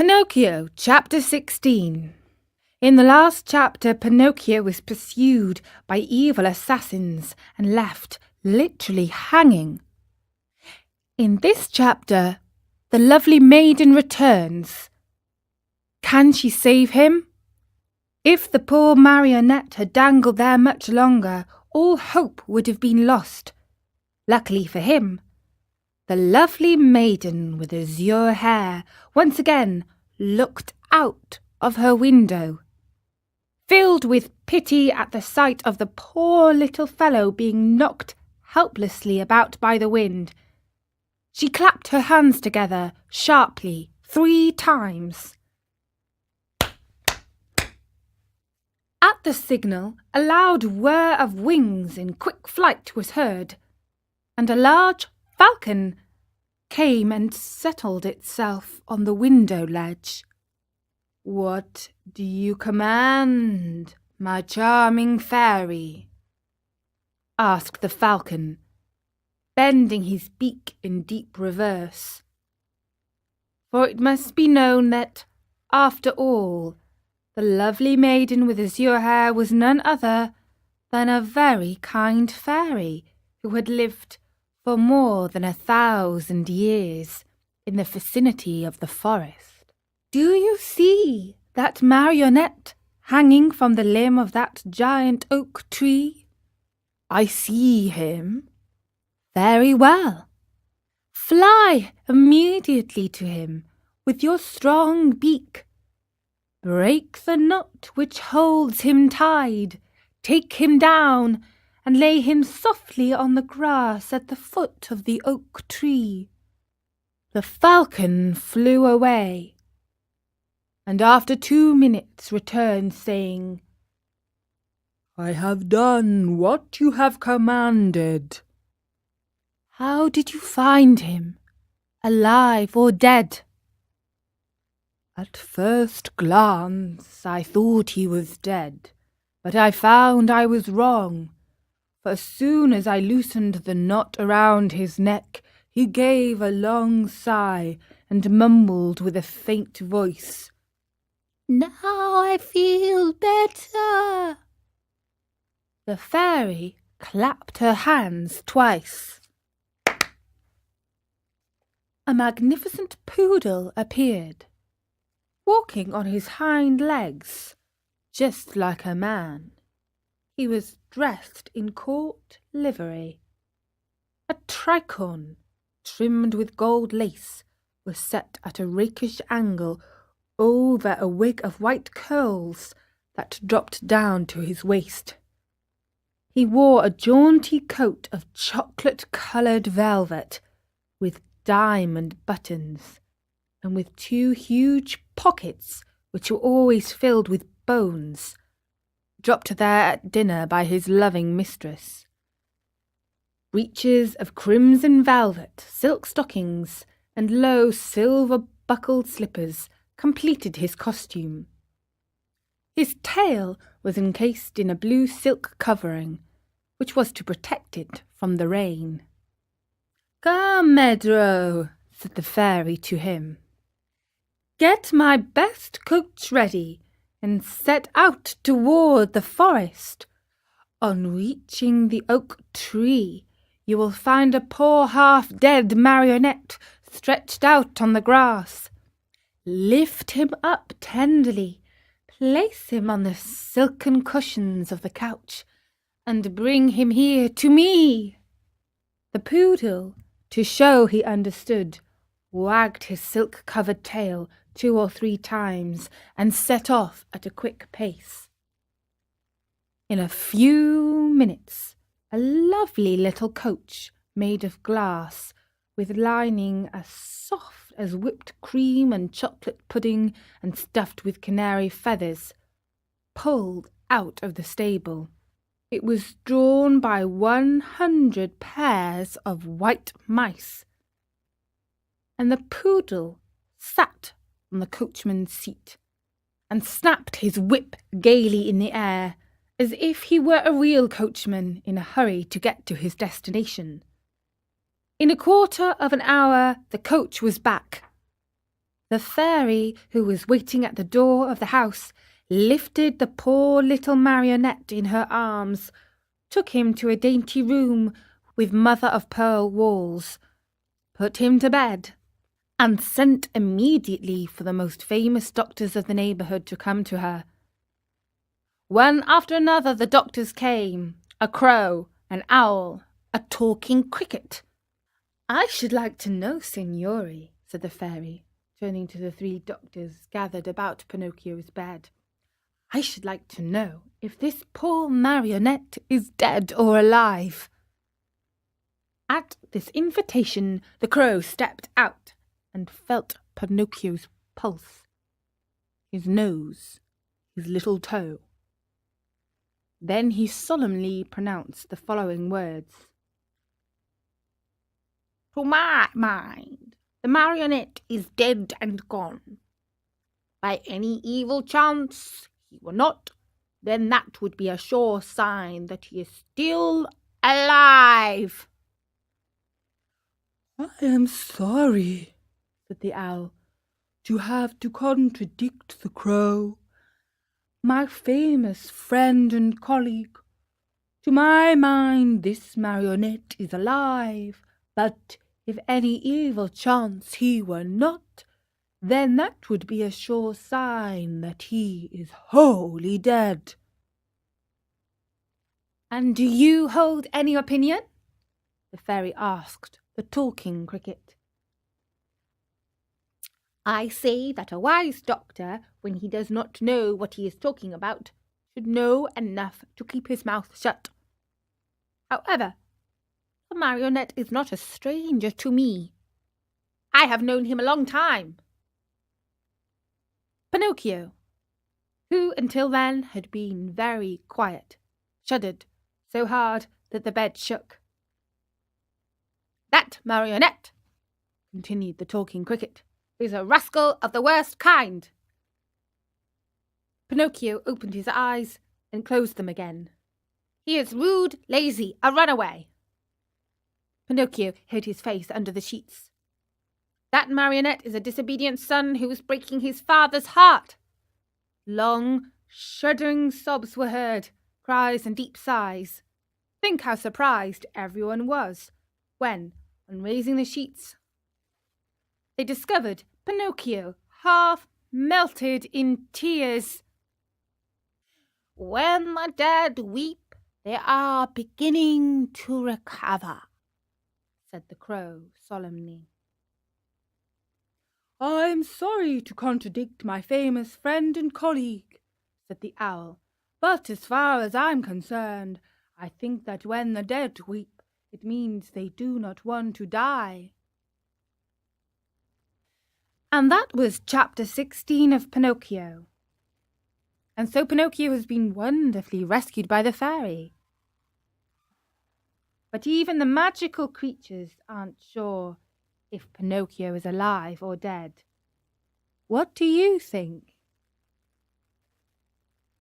Pinocchio, Chapter 16. In the last chapter, Pinocchio was pursued by evil assassins and left literally hanging. In this chapter, the lovely maiden returns. Can she save him? If the poor marionette had dangled there much longer, all hope would have been lost. Luckily for him, the lovely maiden with azure hair once again looked out of her window. Filled with pity at the sight of the poor little fellow being knocked helplessly about by the wind, she clapped her hands together sharply 3 times. At the signal, a loud whir of wings in quick flight was heard, and a large falcon came and settled itself on the window ledge. "What do you command, my charming fairy?" asked the falcon, bending his beak in deep reverse. For it must be known that, after all, the lovely maiden with azure hair was none other than a very kind fairy who had lived for more than 1,000 years in the vicinity of the forest. "Do you see that marionette hanging from the limb of that giant oak tree?" "I see him." "Very well. Fly immediately to him with your strong beak. Break the knot which holds him tied, take him down, and lay him softly on the grass at the foot of the oak tree." The falcon flew away, and after 2 minutes returned, saying, "I have done what you have commanded." "How did you find him, alive or dead?" "At first glance I thought he was dead, but I found I was wrong. For as soon as I loosened the knot around his neck, he gave a long sigh and mumbled with a faint voice, 'Now I feel better.'" The fairy clapped her hands twice. A magnificent poodle appeared, walking on his hind legs, just like a man. He was dressed in court livery. A tricorn, trimmed with gold lace, was set at a rakish angle over a wig of white curls that dropped down to his waist. He wore a jaunty coat of chocolate-coloured velvet, with diamond buttons, and with 2 huge pockets which were always filled with bones, dropped there at dinner by his loving mistress. Breeches of crimson velvet, silk stockings, and low silver-buckled slippers completed his costume. His tail was encased in a blue silk covering, which was to protect it from the rain. "Come, Medro," said the fairy to him. "Get my best coach ready and set out toward the forest. On reaching the oak tree, you will find a poor half-dead marionette stretched out on the grass. Lift him up tenderly, place him on the silken cushions of the couch, and bring him here to me." The poodle, to show he understood, wagged his silk-covered tail 2 or 3 times and set off at a quick pace. In a few minutes, a lovely little coach made of glass, with lining as soft as whipped cream and chocolate pudding and stuffed with canary feathers, pulled out of the stable. It was drawn by 100 pairs of white mice, and the poodle sat on the coachman's seat and snapped his whip gaily in the air, as if he were a real coachman in a hurry to get to his destination. In a quarter of an hour the coach was back. The fairy, who was waiting at the door of the house, lifted the poor little marionette in her arms, took him to a dainty room with mother-of-pearl walls, put him to bed, and sent immediately for the most famous doctors of the neighbourhood to come to her. One after another the doctors came, a crow, an owl, a talking cricket. "I should like to know, signori," said the fairy, turning to the 3 doctors gathered about Pinocchio's bed. "I should like to know if this poor marionette is dead or alive." At this invitation the crow stepped out and felt Pinocchio's pulse, his nose, his little toe. Then he solemnly pronounced the following words. "To my mind, the marionette is dead and gone. By any evil chance he were not, then that would be a sure sign that he is still alive." "I am sorry," said the owl, "to have to contradict the crow, my famous friend and colleague. To my mind this marionette is alive, but if any evil chance he were not, then that would be a sure sign that he is wholly dead." "And do you hold any opinion?" the fairy asked the talking cricket. "I say that a wise doctor, when he does not know what he is talking about, should know enough to keep his mouth shut. However, the marionette is not a stranger to me. I have known him a long time." Pinocchio, who until then had been very quiet, shuddered so hard that the bed shook. "That marionette," continued the talking cricket, "is a rascal of the worst kind." Pinocchio opened his eyes and closed them again. "He is rude, lazy, a runaway." Pinocchio hid his face under the sheets. "That marionette is a disobedient son who is breaking his father's heart." Long, shuddering sobs were heard, cries and deep sighs. Think how surprised everyone was when, on raising the sheets, they discovered Pinocchio half melted in tears. "When the dead weep, they are beginning to recover," said the crow solemnly. "I am sorry to contradict my famous friend and colleague," said the owl, "but as far as I'm concerned, I think that when the dead weep, it means they do not want to die." And that was chapter 16 of Pinocchio. And so Pinocchio has been wonderfully rescued by the fairy. But even the magical creatures aren't sure if Pinocchio is alive or dead. What do you think?